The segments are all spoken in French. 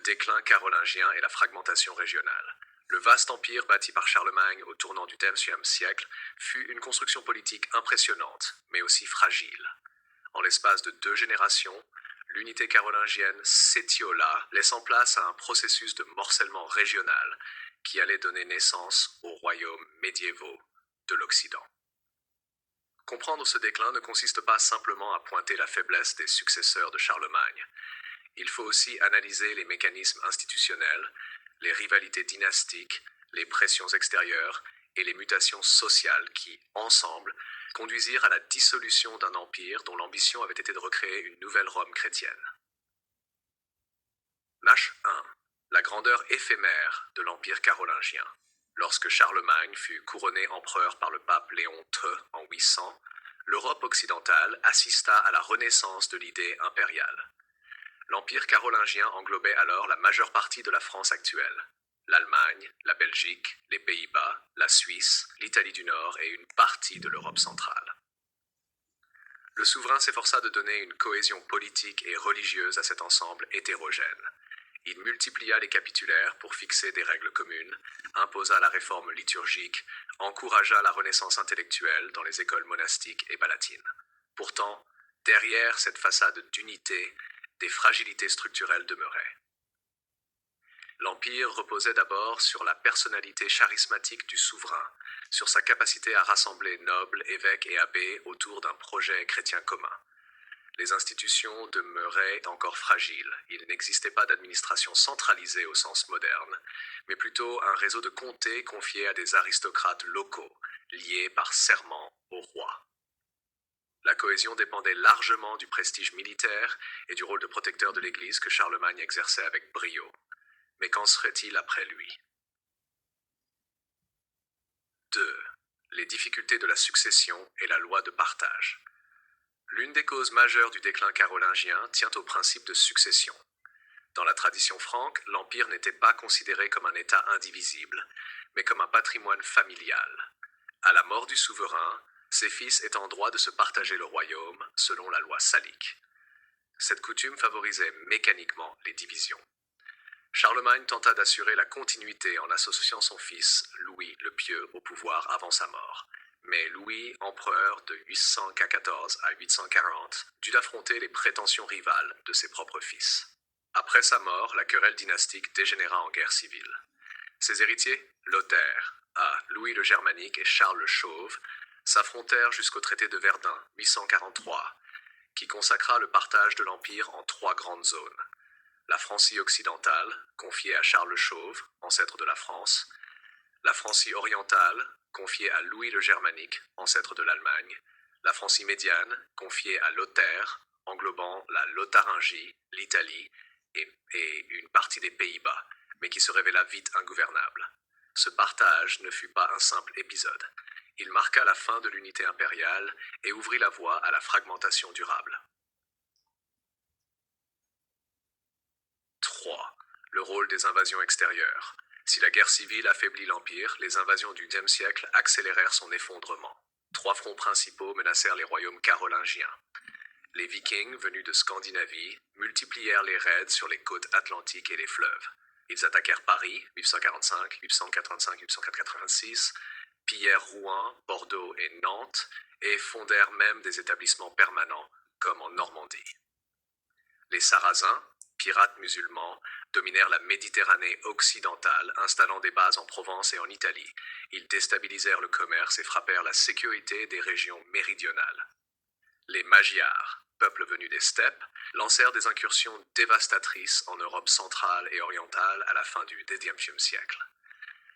déclin carolingien et la fragmentation régionale. Le vaste empire bâti par Charlemagne au tournant du Xe siècle fut une construction politique impressionnante, mais aussi fragile. En l'espace de 2 générations, l'unité carolingienne s'étiola, laissant place à un processus de morcellement régional qui allait donner naissance aux royaumes médiévaux de l'Occident. Comprendre ce déclin ne consiste pas simplement à pointer la faiblesse des successeurs de Charlemagne. Il faut aussi analyser les mécanismes institutionnels, les rivalités dynastiques, les pressions extérieures et les mutations sociales qui, ensemble, conduisirent à la dissolution d'un empire dont l'ambition avait été de recréer une nouvelle Rome chrétienne. Nash 1. La grandeur éphémère de l'empire carolingien. Lorsque Charlemagne fut couronné empereur par le pape Léon III en 800, l'Europe occidentale assista à la renaissance de l'idée impériale. L'empire carolingien englobait alors la majeure partie de la France actuelle. L'Allemagne, la Belgique, les Pays-Bas, la Suisse, l'Italie du Nord et une partie de l'Europe centrale. Le souverain s'efforça de donner une cohésion politique et religieuse à cet ensemble hétérogène. Il multiplia les capitulaires pour fixer des règles communes, imposa la réforme liturgique, encouragea la renaissance intellectuelle dans les écoles monastiques et palatines. Pourtant, derrière cette façade d'unité, des fragilités structurelles demeuraient. L'Empire reposait d'abord sur la personnalité charismatique du souverain, sur sa capacité à rassembler nobles, évêques et abbés autour d'un projet chrétien commun. Les institutions demeuraient encore fragiles. Il n'existait pas d'administration centralisée au sens moderne, mais plutôt un réseau de comtés confiés à des aristocrates locaux, liés par serment au roi. La cohésion dépendait largement du prestige militaire et du rôle de protecteur de l'Église que Charlemagne exerçait avec brio. Mais qu'en serait-il après lui? 2. Les difficultés de la succession et la loi de partage. L'une des causes majeures du déclin carolingien tient au principe de succession. Dans la tradition franque, l'Empire n'était pas considéré comme un État indivisible, mais comme un patrimoine familial. À la mort du souverain, ses fils étaient en droit de se partager le royaume selon la loi salique. Cette coutume favorisait mécaniquement les divisions. Charlemagne tenta d'assurer la continuité en associant son fils, Louis le Pieux, au pouvoir avant sa mort. Mais Louis, empereur de 814 à 840, dut affronter les prétentions rivales de ses propres fils. Après sa mort, la querelle dynastique dégénéra en guerre civile. Ses héritiers, Lothaire, Louis le Germanique et Charles le Chauve, s'affrontèrent jusqu'au traité de Verdun, 843, qui consacra le partage de l'Empire en 3 grandes zones. La Francie occidentale, confiée à Charles le Chauve, ancêtre de la France, la Francie orientale, confiée à Louis le Germanique, ancêtre de l'Allemagne, la Francie médiane, confiée à Lothaire, englobant la Lotharingie, l'Italie et une partie des Pays-Bas, mais qui se révéla vite ingouvernable. Ce partage ne fut pas un simple épisode. Il marqua la fin de l'unité impériale et ouvrit la voie à la fragmentation durable. 3. Le rôle des invasions extérieures. Si la guerre civile affaiblit l'Empire, les invasions du Xe siècle accélérèrent son effondrement. 3 fronts principaux menacèrent les royaumes carolingiens. Les Vikings, venus de Scandinavie, multiplièrent les raids sur les côtes atlantiques et les fleuves. Ils attaquèrent Paris, 845, 885, 886, pillèrent Rouen, Bordeaux et Nantes, et fondèrent même des établissements permanents, comme en Normandie. Les Sarrasins, pirates musulmans, dominèrent la Méditerranée occidentale, installant des bases en Provence et en Italie. Ils déstabilisèrent le commerce et frappèrent la sécurité des régions méridionales. Les Magyars, peuple venu des steppes, lancèrent des incursions dévastatrices en Europe centrale et orientale à la fin du XIXe siècle.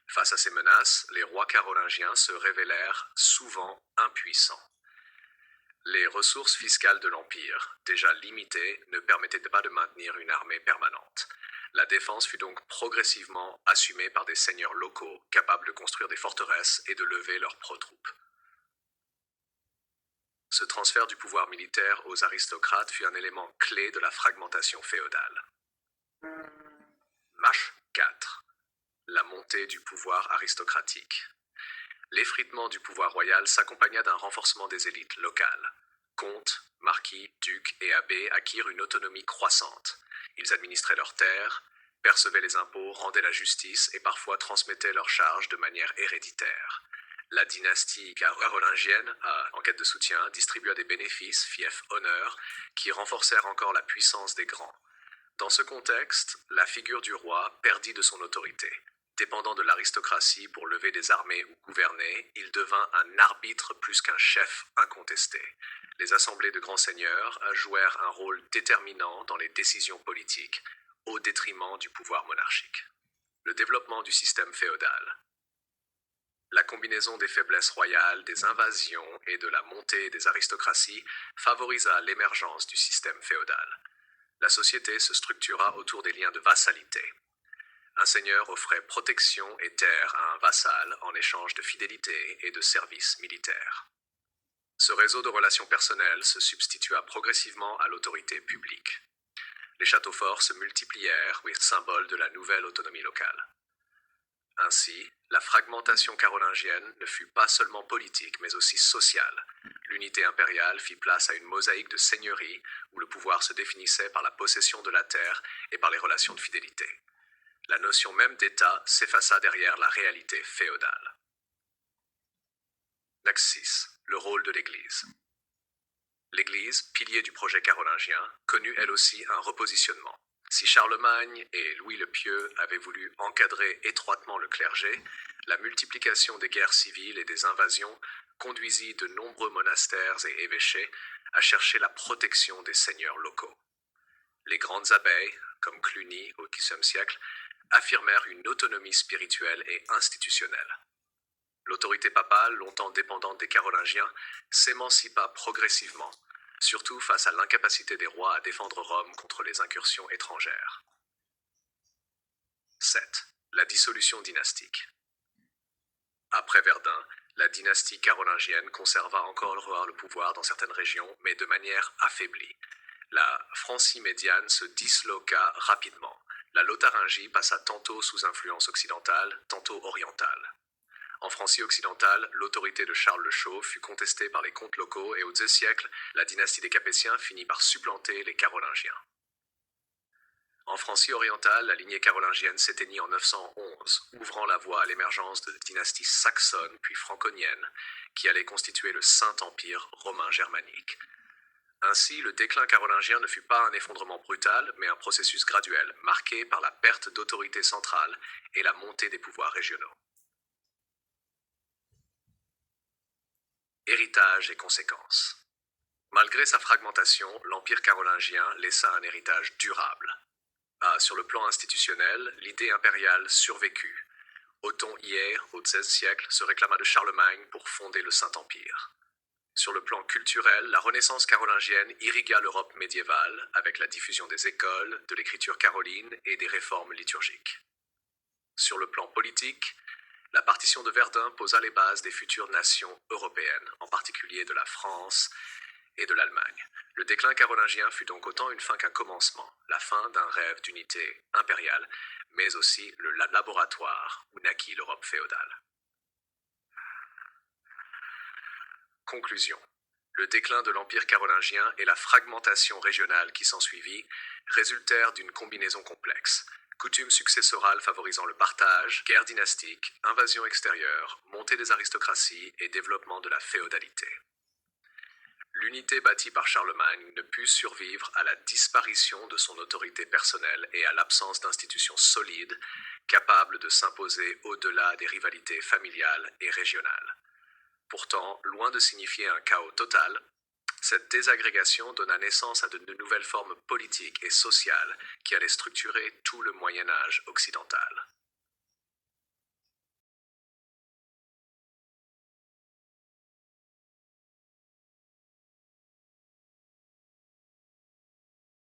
Face à ces menaces, les rois carolingiens se révélèrent souvent impuissants. Les ressources fiscales de l'Empire, déjà limitées, ne permettaient pas de maintenir une armée permanente. La défense fut donc progressivement assumée par des seigneurs locaux capables de construire des forteresses et de lever leurs pro-troupes. Ce transfert du pouvoir militaire aux aristocrates fut un élément clé de la fragmentation féodale. Mash 4. La montée du pouvoir aristocratique. L'effritement du pouvoir royal s'accompagna d'un renforcement des élites locales. Comtes, marquis, ducs et abbés acquirent une autonomie croissante. Ils administraient leurs terres, percevaient les impôts, rendaient la justice et parfois transmettaient leurs charges de manière héréditaire. La dynastie carolingienne, en quête de soutien, distribua des bénéfices, fiefs, honneurs, qui renforcèrent encore la puissance des grands. Dans ce contexte, la figure du roi perdit de son autorité. Dépendant de l'aristocratie pour lever des armées ou gouverner, il devint un arbitre plus qu'un chef incontesté. Les assemblées de grands seigneurs jouèrent un rôle déterminant dans les décisions politiques, au détriment du pouvoir monarchique. Le développement du système féodal. La combinaison des faiblesses royales, des invasions et de la montée des aristocraties favorisa l'émergence du système féodal. La société se structura autour des liens de vassalité. Un seigneur offrait protection et terre à un vassal en échange de fidélité et de services militaires. Ce réseau de relations personnelles se substitua progressivement à l'autorité publique. Les châteaux forts se multiplièrent, symbole de la nouvelle autonomie locale. Ainsi, la fragmentation carolingienne ne fut pas seulement politique, mais aussi sociale. L'unité impériale fit place à une mosaïque de seigneuries où le pouvoir se définissait par la possession de la terre et par les relations de fidélité. La notion même d'État s'effaça derrière la réalité féodale. Axe 6. Le rôle de l'Église. L'Église, pilier du projet carolingien, connut elle aussi un repositionnement. Si Charlemagne et Louis le Pieux avaient voulu encadrer étroitement le clergé, la multiplication des guerres civiles et des invasions conduisit de nombreux monastères et évêchés à chercher la protection des seigneurs locaux. Les grandes abbayes, comme Cluny au XVe siècle, affirmèrent une autonomie spirituelle et institutionnelle. L'autorité papale, longtemps dépendante des Carolingiens, s'émancipa progressivement, surtout face à l'incapacité des rois à défendre Rome contre les incursions étrangères. 7. La dissolution dynastique. Après Verdun, la dynastie carolingienne conserva encore le pouvoir dans certaines régions, mais de manière affaiblie. La Francie médiane se disloqua rapidement. La Lotharingie passa tantôt sous influence occidentale, tantôt orientale. En Francie occidentale, l'autorité de Charles le Chauve fut contestée par les comtes locaux et au XIIe siècle, la dynastie des Capétiens finit par supplanter les Carolingiens. En Francie orientale, la lignée carolingienne s'éteignit en 911, ouvrant la voie à l'émergence de dynasties saxonnes puis franconiennes, qui allaient constituer le Saint-Empire romain germanique. Ainsi, le déclin carolingien ne fut pas un effondrement brutal, mais un processus graduel, marqué par la perte d'autorité centrale et la montée des pouvoirs régionaux. Héritage et conséquences. Malgré sa fragmentation, l'Empire carolingien laissa un héritage durable. Sur le plan institutionnel, l'idée impériale survécut. Othon Hier, au XVIe siècle, se réclama de Charlemagne pour fonder le Saint-Empire. Sur le plan culturel, la Renaissance carolingienne irrigua l'Europe médiévale avec la diffusion des écoles, de l'écriture caroline et des réformes liturgiques. Sur le plan politique, la partition de Verdun posa les bases des futures nations européennes, en particulier de la France et de l'Allemagne. Le déclin carolingien fut donc autant une fin qu'un commencement, la fin d'un rêve d'unité impériale, mais aussi le laboratoire où naquit l'Europe féodale. Conclusion. Le déclin de l'Empire carolingien et la fragmentation régionale qui s'ensuivit résultèrent d'une combinaison complexe. Coutumes successorales favorisant le partage, guerre dynastique, invasion extérieure, montée des aristocraties et développement de la féodalité. L'unité bâtie par Charlemagne ne put survivre à la disparition de son autorité personnelle et à l'absence d'institutions solides capables de s'imposer au-delà des rivalités familiales et régionales. Pourtant, loin de signifier un chaos total, cette désagrégation donna naissance à de nouvelles formes politiques et sociales qui allaient structurer tout le Moyen Âge occidental.